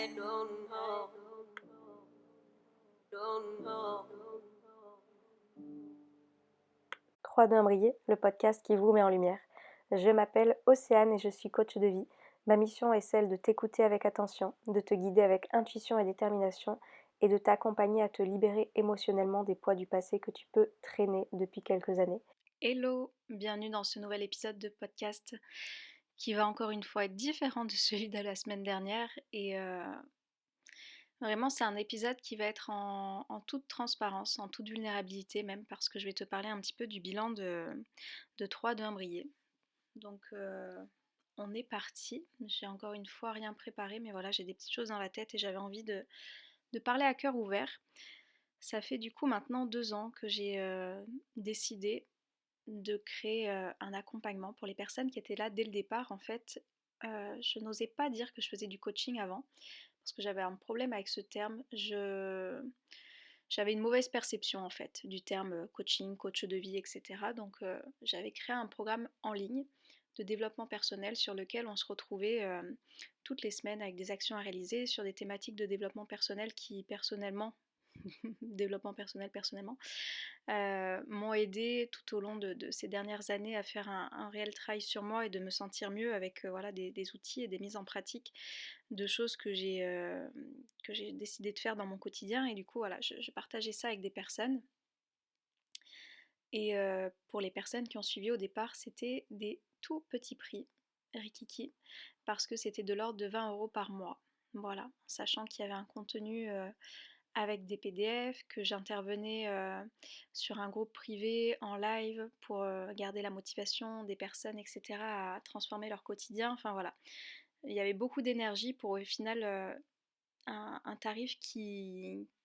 I don't know, don't know. 3D Imbriqué, le podcast qui vous met en lumière. Je m'appelle Océane et je suis coach de vie. Ma mission est celle de t'écouter avec attention, de te guider avec intuition et détermination et de t'accompagner à te libérer émotionnellement des poids du passé que tu peux traîner depuis quelques années. Hello, bienvenue dans ce nouvel épisode de podcast qui va encore une fois être différent de celui de la semaine dernière et vraiment c'est un épisode qui va être en toute transparence, en toute vulnérabilité même parce que je vais te parler un petit peu du bilan de 3 de Imbriqué. Donc on est parti, j'ai encore une fois rien préparé mais voilà j'ai des petites choses dans la tête et j'avais envie de parler à cœur ouvert. Ça fait du coup maintenant 2 ans que j'ai décidé de créer un accompagnement pour les personnes qui étaient là dès le départ. En fait, je n'osais pas dire que je faisais du coaching avant, parce que j'avais un problème avec ce terme. J'avais une mauvaise perception en fait du terme coaching, coach de vie, etc. Donc j'avais créé un programme en ligne de développement personnel sur lequel on se retrouvait toutes les semaines avec des actions à réaliser sur des thématiques de développement personnel qui personnellement développement personnel personnellement, m'ont aidé tout au long de ces dernières années à faire un réel travail sur moi et de me sentir mieux avec voilà, des outils et des mises en pratique de choses que j'ai décidé de faire dans mon quotidien. Et du coup, voilà, je partageais ça avec des personnes. Et pour les personnes qui ont suivi au départ, c'était des tout petits prix, rikiki, parce que c'était de l'ordre de 20 € par mois. Voilà, sachant qu'il y avait un contenu avec des PDF, que j'intervenais sur un groupe privé en live pour garder la motivation des personnes, etc., à transformer leur quotidien. Enfin voilà, il y avait beaucoup d'énergie pour au final un tarif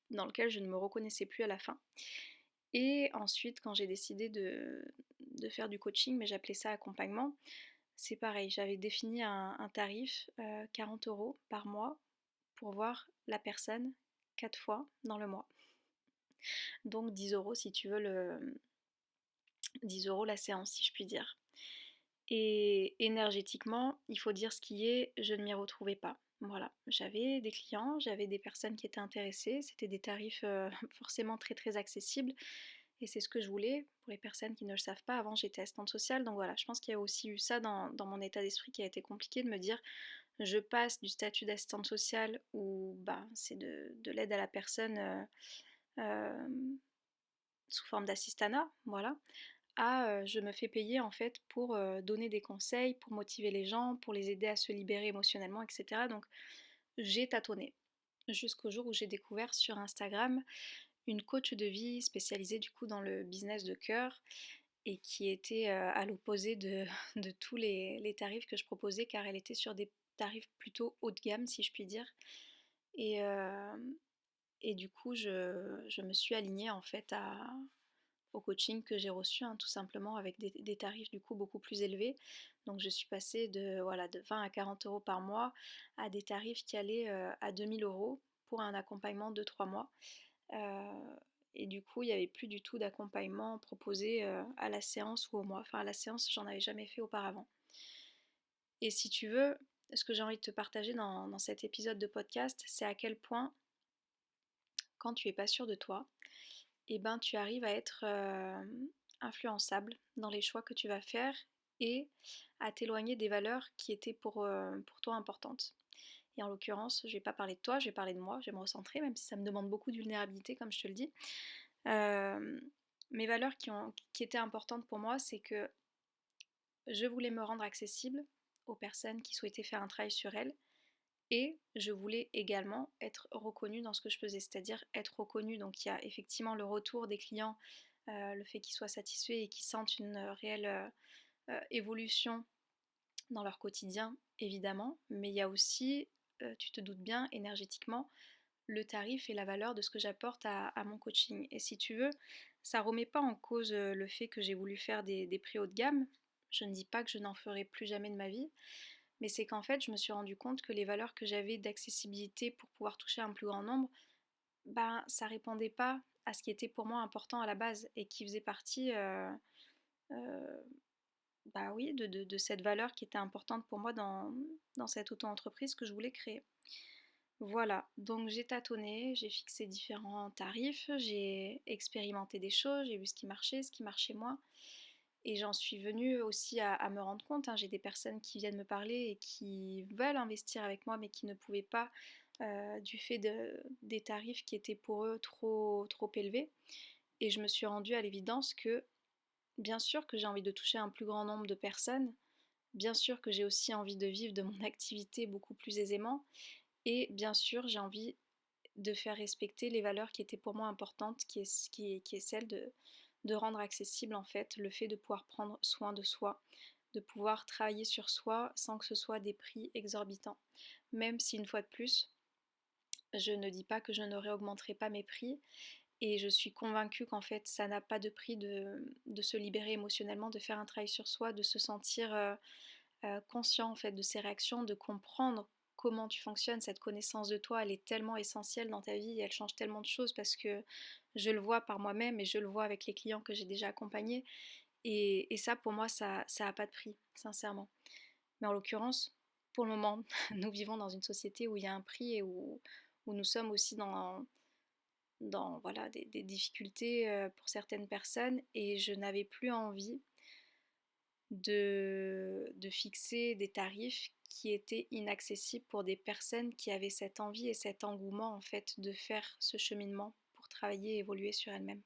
dans lequel je ne me reconnaissais plus à la fin. Et ensuite, quand j'ai décidé de faire du coaching, mais j'appelais ça accompagnement, c'est pareil, j'avais défini un tarif 40 € par mois pour voir la personne 4 fois dans le mois. Donc 10 € si tu veux 10 € la séance si je puis dire. Et énergétiquement, il faut dire ce qui est, je ne m'y retrouvais pas. Voilà, j'avais des clients, j'avais des personnes qui étaient intéressées, c'était des tarifs forcément très très accessibles et c'est ce que je voulais. Pour les personnes qui ne le savent pas, avant j'étais assistante sociale, donc voilà, je pense qu'il y a aussi eu ça dans mon état d'esprit qui a été compliqué de me dire je passe du statut d'assistante sociale où bah, c'est de l'aide à la personne euh, sous forme d'assistanat, voilà, à je me fais payer en fait pour donner des conseils, pour motiver les gens, pour les aider à se libérer émotionnellement, etc. Donc j'ai tâtonné jusqu'au jour où j'ai découvert sur Instagram une coach de vie spécialisée du coup dans le business de cœur et qui était à l'opposé de tous les tarifs que je proposais car elle était sur des tarifs plutôt haut de gamme si je puis dire. Et, et du coup je me suis alignée en fait au coaching que j'ai reçu, hein, tout simplement avec des tarifs du coup beaucoup plus élevés. Donc je suis passée voilà, de 20 à 40 € par mois à des tarifs qui allaient à 2000 € pour un accompagnement de 3 mois. Euh, et du coup, il n'y avait plus du tout d'accompagnement proposé à la séance ou au mois. Enfin, à la séance, j'en avais jamais fait auparavant. Et si tu veux, ce que j'ai envie de te partager dans cet épisode de podcast, c'est à quel point, quand tu es pas sûr de toi, eh ben, tu arrives à être influençable dans les choix que tu vas faire et à t'éloigner des valeurs qui étaient pour toi importantes. Et en l'occurrence, je ne vais pas parler de toi, je vais parler de moi, je vais me recentrer, même si ça me demande beaucoup de vulnérabilité, comme je te le dis. Euh, Mes valeurs qui étaient importantes pour moi, c'est que je voulais me rendre accessible aux personnes qui souhaitaient faire un travail sur elles et je voulais également être reconnue dans ce que je faisais, c'est-à-dire être reconnue. Donc il y a effectivement le retour des clients, le fait qu'ils soient satisfaits et qu'ils sentent une réelle évolution dans leur quotidien, évidemment, mais il y a aussi, tu te doutes bien, énergétiquement, le tarif et la valeur de ce que j'apporte à mon coaching. Et si tu veux, ça ne remet pas en cause le fait que j'ai voulu faire des prix haut de gamme. Je ne dis pas que je n'en ferai plus jamais de ma vie, mais c'est qu'en fait, je me suis rendu compte que les valeurs que j'avais d'accessibilité pour pouvoir toucher un plus grand nombre, ben, ça répondait pas à ce qui était pour moi important à la base et qui faisait partie euh, bah oui, de cette valeur qui était importante pour moi dans cette auto-entreprise que je voulais créer. Voilà, donc j'ai tâtonné, j'ai fixé différents tarifs, j'ai expérimenté des choses, j'ai vu ce qui marchait moins. Et j'en suis venue aussi à me rendre compte, hein. J'ai des personnes qui viennent me parler et qui veulent investir avec moi, mais qui ne pouvaient pas du fait des tarifs qui étaient pour eux trop élevés. Et je me suis rendue à l'évidence que, bien sûr que j'ai envie de toucher un plus grand nombre de personnes, bien sûr que j'ai aussi envie de vivre de mon activité beaucoup plus aisément, et bien sûr j'ai envie de faire respecter les valeurs qui étaient pour moi importantes, qui est celle de rendre accessible en fait le fait de pouvoir prendre soin de soi, de pouvoir travailler sur soi sans que ce soit des prix exorbitants. Même si une fois de plus, je ne dis pas que je ne réaugmenterai pas mes prix, et je suis convaincue qu'en fait ça n'a pas de prix de se libérer émotionnellement, de faire un travail sur soi, de se sentir conscient en fait de ses réactions, de comprendre comment tu fonctionnes. Cette connaissance de toi, elle est tellement essentielle dans ta vie, elle change tellement de choses parce que je le vois par moi-même et je le vois avec les clients que j'ai déjà accompagnés. Et ça, pour moi, ça a pas de prix, sincèrement. Mais en l'occurrence, pour le moment, nous vivons dans une société où il y a un prix et où nous sommes aussi dans voilà, des difficultés pour certaines personnes, et je n'avais plus envie de fixer des tarifs qui étaient inaccessibles pour des personnes qui avaient cette envie et cet engouement en fait de faire ce cheminement pour travailler et évoluer sur elles-mêmes.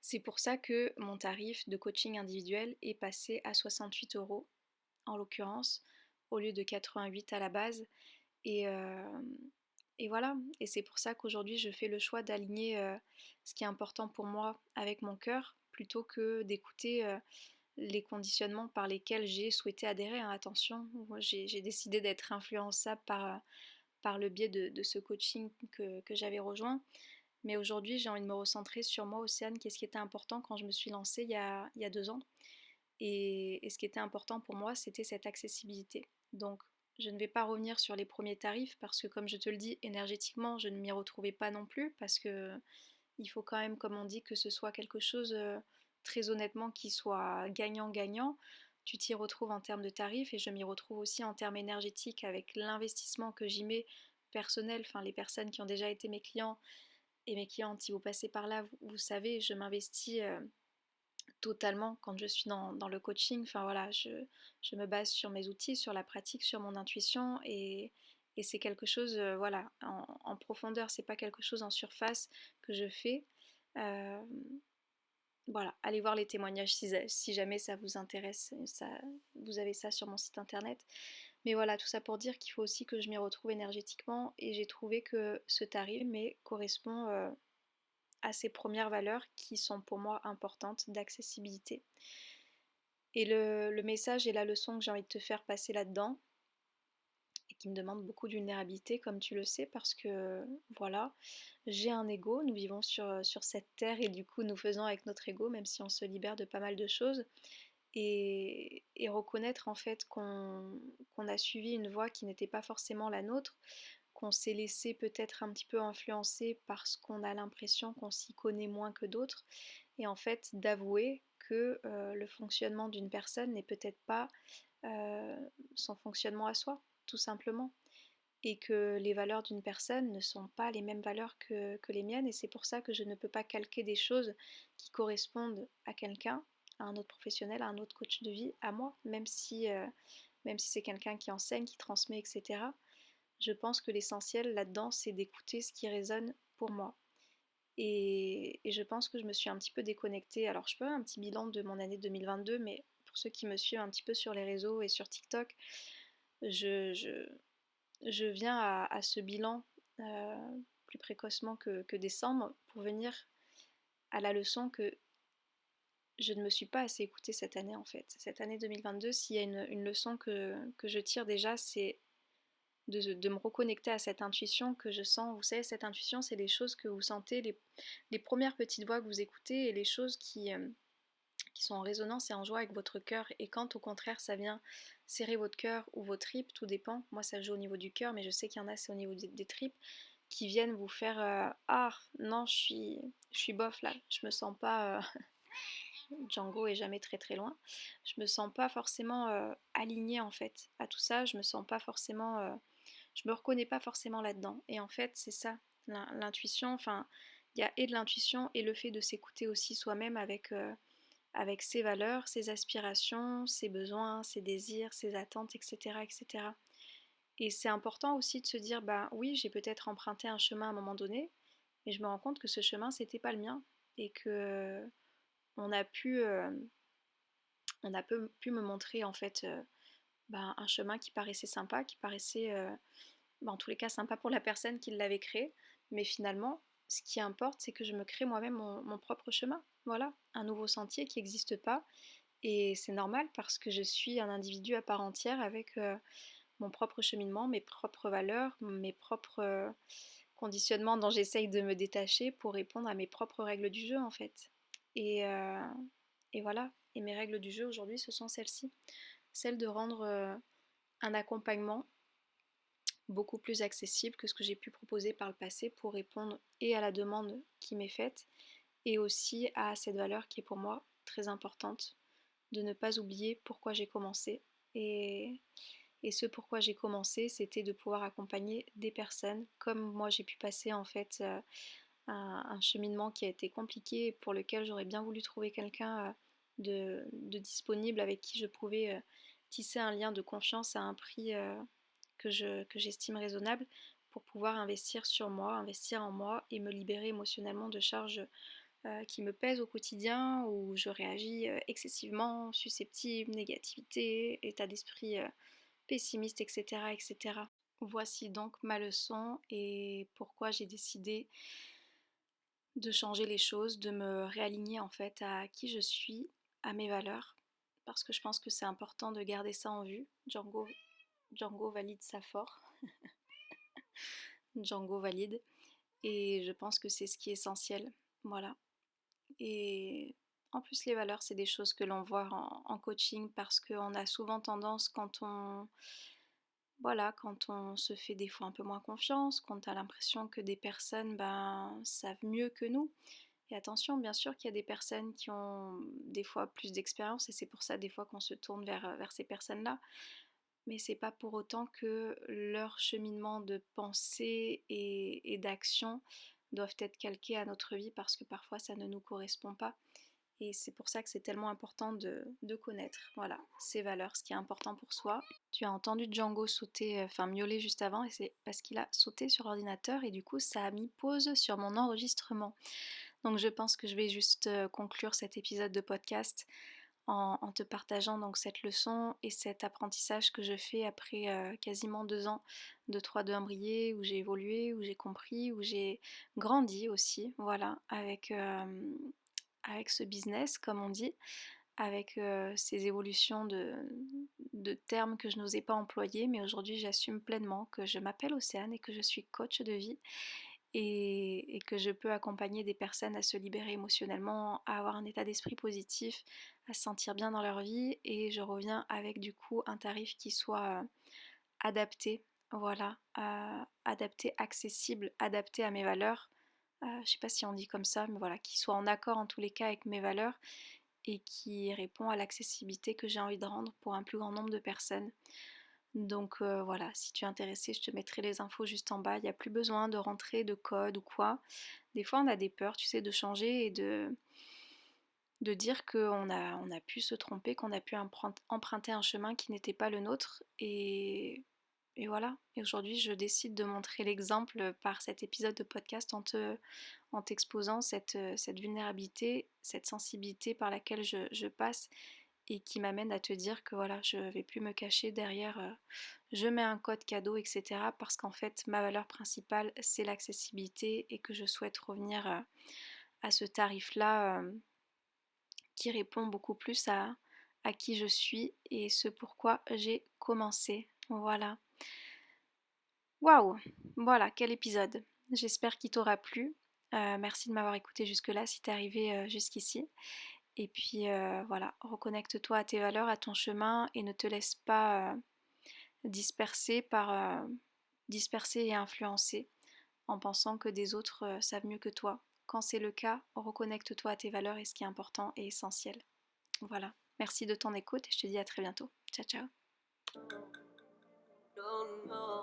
C'est pour ça que mon tarif de coaching individuel est passé à 68 euros en l'occurrence, au lieu de 88 à la base. Et, euh, et voilà, et c'est pour ça qu'aujourd'hui je fais le choix d'aligner ce qui est important pour moi avec mon cœur, plutôt que d'écouter les conditionnements par lesquels j'ai souhaité adhérer. Hein, attention, moi j'ai décidé d'être influençable par le biais de ce coaching que j'avais rejoint. Mais aujourd'hui, j'ai envie de me recentrer sur moi, Océane, qu'est-ce qui était important quand je me suis lancée il y a 2 ans. Et ce qui était important pour moi, c'était cette accessibilité. Donc, je ne vais pas revenir sur les premiers tarifs parce que, comme je te le dis, énergétiquement, je ne m'y retrouvais pas non plus, parce que il faut quand même, comme on dit, que ce soit quelque chose, très honnêtement, qui soit gagnant-gagnant. Tu t'y retrouves en termes de tarifs et je m'y retrouve aussi en termes énergétiques avec l'investissement que j'y mets personnel. Enfin, les personnes qui ont déjà été mes clients et mes clientes, si vous passez par là, vous savez, je m'investis totalement quand je suis dans le coaching. Enfin voilà, je me base sur mes outils, sur la pratique, sur mon intuition, et c'est quelque chose voilà, en profondeur, c'est pas quelque chose en surface que je fais. Euh, voilà, allez voir les témoignages si jamais ça vous intéresse, ça, vous avez ça sur mon site internet. Mais voilà, tout ça pour dire qu'il faut aussi que je m'y retrouve énergétiquement, et j'ai trouvé que ce tarif mais correspond à ces premières valeurs qui sont pour moi importantes d'accessibilité. Et le message et la leçon que j'ai envie de te faire passer là-dedans, et qui me demande beaucoup de vulnérabilité, comme tu le sais, parce que voilà, j'ai un ego, nous vivons sur cette terre, et du coup nous faisons avec notre ego, même si on se libère de pas mal de choses, et reconnaître en fait qu'on a suivi une voie qui n'était pas forcément la nôtre, qu'on s'est laissé peut-être un petit peu influencer parce qu'on a l'impression qu'on s'y connaît moins que d'autres, et en fait d'avouer que le fonctionnement d'une personne n'est peut-être pas euh, son fonctionnement à soi, tout simplement, et que les valeurs d'une personne ne sont pas les mêmes valeurs que les miennes, et c'est pour ça que je ne peux pas calquer des choses qui correspondent à quelqu'un, à un autre professionnel, à un autre coach de vie, à moi, même si c'est quelqu'un qui enseigne, qui transmet, etc. Je pense que l'essentiel là-dedans, c'est d'écouter ce qui résonne pour moi. Et je pense que je me suis un petit peu déconnectée. Alors, je peux faire un petit bilan de mon année 2022, mais pour ceux qui me suivent un petit peu sur les réseaux et sur TikTok, je, je, je viens à ce bilan euh, plus précocement que décembre, pour venir à la leçon que je ne me suis pas assez écoutée cette année en fait. Cette année 2022, s'il y a une leçon que je tire déjà, c'est de me reconnecter à cette intuition que je sens. Vous savez, cette intuition, c'est les choses que vous sentez, les premières petites voix que vous écoutez, et les choses qui sont en résonance et en joie avec votre cœur. Et quand au contraire ça vient serrer votre cœur ou vos tripes, tout dépend. Moi ça joue au niveau du cœur, mais je sais qu'il y en a, c'est au niveau des tripes, qui viennent vous faire ah non, je suis bof là, je me sens pas Django est jamais très très loin. Je me sens pas forcément alignée en fait à tout ça. Je me sens pas forcément je me reconnais pas forcément là-dedans. Et en fait, c'est ça, l'intuition, enfin, il y a et de l'intuition et le fait de s'écouter aussi soi-même avec ses valeurs, ses aspirations, ses besoins, ses désirs, ses attentes, etc. etc. Et c'est important aussi de se dire, bah oui, j'ai peut-être emprunté un chemin à un moment donné, mais je me rends compte que ce chemin, c'était pas le mien. Et que on a pu, euh, pu me montrer en fait bah, un chemin qui paraissait sympa, qui paraissait bah, en tous les cas sympa pour la personne qui l'avait créé. Mais finalement, ce qui importe, c'est que je me crée moi-même mon propre chemin. Voilà, un nouveau sentier qui n'existe pas. Et c'est normal parce que je suis un individu à part entière avec mon propre cheminement, mes propres valeurs, mes propres conditionnements dont j'essaye de me détacher pour répondre à mes propres règles du jeu en fait. Et, euh, et voilà, et mes règles du jeu aujourd'hui, ce sont celles-ci. Celles de rendre un accompagnement beaucoup plus accessible que ce que j'ai pu proposer par le passé pour répondre et à la demande qui m'est faite et aussi à cette valeur qui est pour moi très importante, de ne pas oublier pourquoi j'ai commencé. Et, et ce pourquoi j'ai commencé, c'était de pouvoir accompagner des personnes comme moi j'ai pu passer en fait un cheminement qui a été compliqué et pour lequel j'aurais bien voulu trouver quelqu'un de disponible avec qui je pouvais tisser un lien de confiance à un prix que j'estime raisonnable pour pouvoir investir sur moi, investir en moi et me libérer émotionnellement de charges qui me pèsent au quotidien, où je réagis excessivement, susceptible, négativité, état d'esprit pessimiste, etc., etc. Voici donc ma leçon et pourquoi j'ai décidé de changer les choses, de me réaligner en fait à qui je suis, à mes valeurs, parce que je pense que c'est important de garder ça en vue. Django valide ça fort, Django valide, et je pense que c'est ce qui est essentiel, voilà. Et en plus les valeurs, c'est des choses que l'on voit en coaching parce qu'on a souvent tendance quand on se fait des fois un peu moins confiance, quand on a l'impression que des personnes savent mieux que nous. Et attention, bien sûr qu'il y a des personnes qui ont des fois plus d'expérience et c'est pour ça des fois qu'on se tourne vers ces personnes-là. Mais c'est pas pour autant que leur cheminement de pensée et d'action doivent être calqués à notre vie parce que parfois ça ne nous correspond pas. Et c'est pour ça que c'est tellement important de connaître, voilà, ces valeurs, ce qui est important pour soi. Tu as entendu Django sauter, enfin miauler juste avant, et c'est parce qu'il a sauté sur l'ordinateur et du coup ça a mis pause sur mon enregistrement. Donc je pense que je vais juste conclure cet épisode de podcast en te partageant donc cette leçon et cet apprentissage que je fais après quasiment 2 ans de 3-2 imbriqués, où j'ai évolué, où j'ai compris, où j'ai grandi aussi, voilà, avec ce business, comme on dit, avec ces évolutions de termes que je n'osais pas employer, mais aujourd'hui j'assume pleinement que je m'appelle Océane et que je suis coach de vie et que je peux accompagner des personnes à se libérer émotionnellement, à avoir un état d'esprit positif, à se sentir bien dans leur vie et je reviens avec du coup un tarif qui soit adapté, voilà, adapté, accessible, adapté à mes valeurs. Je sais pas si on dit comme ça, mais voilà, qui soit en accord en tous les cas avec mes valeurs et qui répond à l'accessibilité que j'ai envie de rendre pour un plus grand nombre de personnes. Donc voilà, si tu es intéressé, je te mettrai les infos juste en bas. Il n'y a plus besoin de rentrer de code ou quoi. Des fois, on a des peurs, tu sais, de changer et de dire on a pu se tromper, qu'on a pu emprunter un chemin qui n'était pas le nôtre. Et voilà. Et aujourd'hui, je décide de montrer l'exemple par cet épisode de podcast en t'exposant cette vulnérabilité, cette sensibilité par laquelle je passe et qui m'amène à te dire que voilà, je vais plus me cacher derrière je mets un code cadeau, etc. Parce qu'en fait, ma valeur principale, c'est l'accessibilité et que je souhaite revenir à ce tarif-là qui répond beaucoup plus à qui je suis et ce pourquoi j'ai commencé. Voilà. Waouh! Voilà, quel épisode. J'espère qu'il t'aura plu. Merci de m'avoir écouté jusque-là si t'es arrivé jusqu'ici. Et puis voilà, reconnecte-toi à tes valeurs, à ton chemin et ne te laisse pas disperser disperser et influencer en pensant que des autres savent mieux que toi. Quand c'est le cas, reconnecte-toi à tes valeurs et ce qui est important et essentiel. Voilà. Merci de ton écoute et je te dis à très bientôt. Ciao ciao. Don't know.